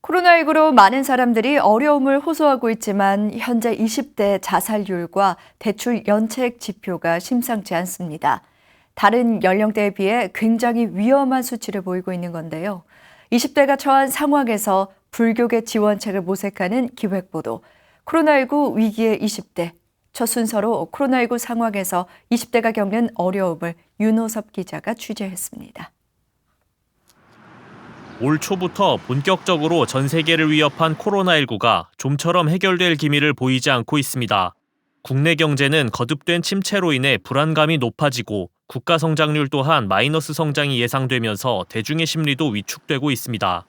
코로나19로 많은 사람들이 어려움을 호소하고 있지만 현재 20대 자살률과 대출 연체액 지표가 심상치 않습니다. 다른 연령대에 비해 굉장히 위험한 수치를 보이고 있는 건데요. 20대가 처한 상황에서 불교계 지원책을 모색하는 기획보도, 코로나19 위기의 20대, 첫 순서로 코로나19 상황에서 20대가 겪는 어려움을 윤호섭 기자가 취재했습니다. 올 초부터 본격적으로 전 세계를 위협한 코로나19가 좀처럼 해결될 기미를 보이지 않고 있습니다. 국내 경제는 거듭된 침체로 인해 불안감이 높아지고 국가 성장률 또한 마이너스 성장이 예상되면서 대중의 심리도 위축되고 있습니다.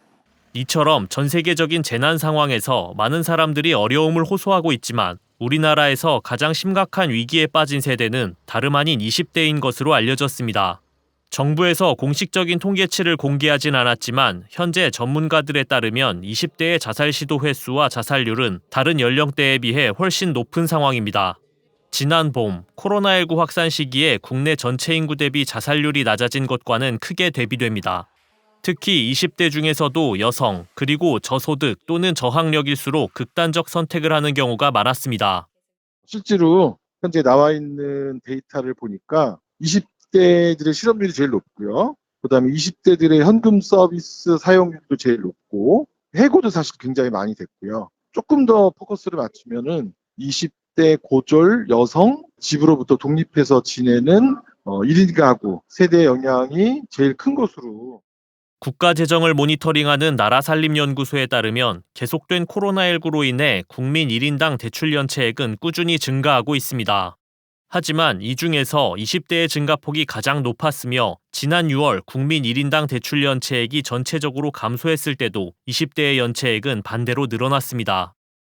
이처럼 전 세계적인 재난 상황에서 많은 사람들이 어려움을 호소하고 있지만 우리나라에서 가장 심각한 위기에 빠진 세대는 다름 아닌 20대인 것으로 알려졌습니다. 정부에서 공식적인 통계치를 공개하진 않았지만 현재 전문가들에 따르면 20대의 자살 시도 횟수와 자살률은 다른 연령대에 비해 훨씬 높은 상황입니다. 지난 봄 코로나19 확산 시기에 국내 전체 인구 대비 자살률이 낮아진 것과는 크게 대비됩니다. 특히 20대 중에서도 여성, 그리고 저소득 또는 저학력일수록 극단적 선택을 하는 경우가 많았습니다. 실제로 현재 나와 있는 데이터를 보니까 20대들의 실업률이 제일 높고요. 그다음에 20대들의 현금 서비스 사용률도 제일 높고 해고도 사실 굉장히 많이 됐고요. 조금 더 포커스를 맞추면은 20대 고졸 여성 집으로부터 독립해서 지내는 1인 가구 세대 영향이 제일 큰 것으로. 국가 재정을 모니터링하는 나라살림연구소에 따르면 계속된 코로나19로 인해 국민 1인당 대출 연체액은 꾸준히 증가하고 있습니다. 하지만 이 중에서 20대의 증가폭이 가장 높았으며 지난 6월 국민 1인당 대출 연체액이 전체적으로 감소했을 때도 20대의 연체액은 반대로 늘어났습니다.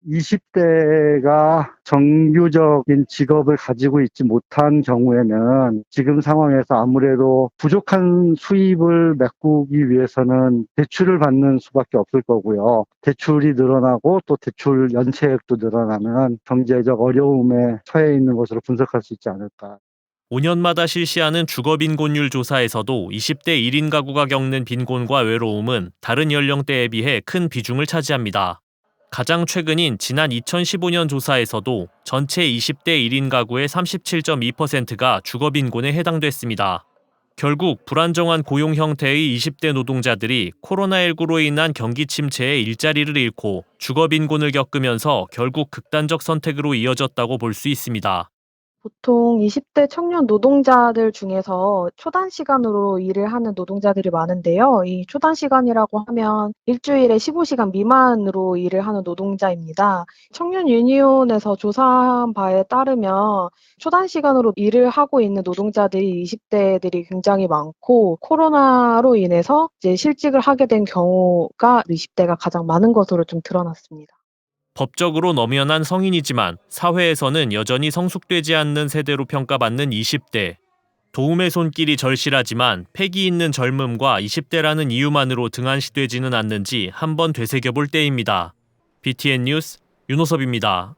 20대가 정규적인 직업을 가지고 있지 못한 경우에는 지금 상황에서 아무래도 부족한 수입을 메꾸기 위해서는 대출을 받는 수밖에 없을 거고요. 대출이 늘어나고 또 대출 연체액도 늘어나면 경제적 어려움에 처해 있는 것으로 분석할 수 있지 않을까. 5년마다 실시하는 주거빈곤율 조사에서도 20대 1인 가구가 겪는 빈곤과 외로움은 다른 연령대에 비해 큰 비중을 차지합니다. 가장 최근인 지난 2015년 조사에서도 전체 20대 1인 가구의 37.2%가 주거빈곤에 해당됐습니다. 결국 불안정한 고용 형태의 20대 노동자들이 코로나19로 인한 경기 침체에 일자리를 잃고 주거빈곤을 겪으면서 결국 극단적 선택으로 이어졌다고 볼 수 있습니다. 보통 20대 청년 노동자들 중에서 초단 시간으로 일을 하는 노동자들이 많은데요. 이 초단 시간이라고 하면 일주일에 15시간 미만으로 일을 하는 노동자입니다. 청년 유니온에서 조사한 바에 따르면 초단 시간으로 일을 하고 있는 노동자들이 20대들이 굉장히 많고 코로나로 인해서 이제 실직을 하게 된 경우가 20대가 가장 많은 것으로 좀 드러났습니다. 법적으로 넘연한 성인이지만 사회에서는 여전히 성숙되지 않는 세대로 평가받는 20대. 도움의 손길이 절실하지만 패기 있는 젊음과 20대라는 이유만으로 등한시되지는 않는지 한번 되새겨볼 때입니다. BTN 뉴스 윤호섭입니다.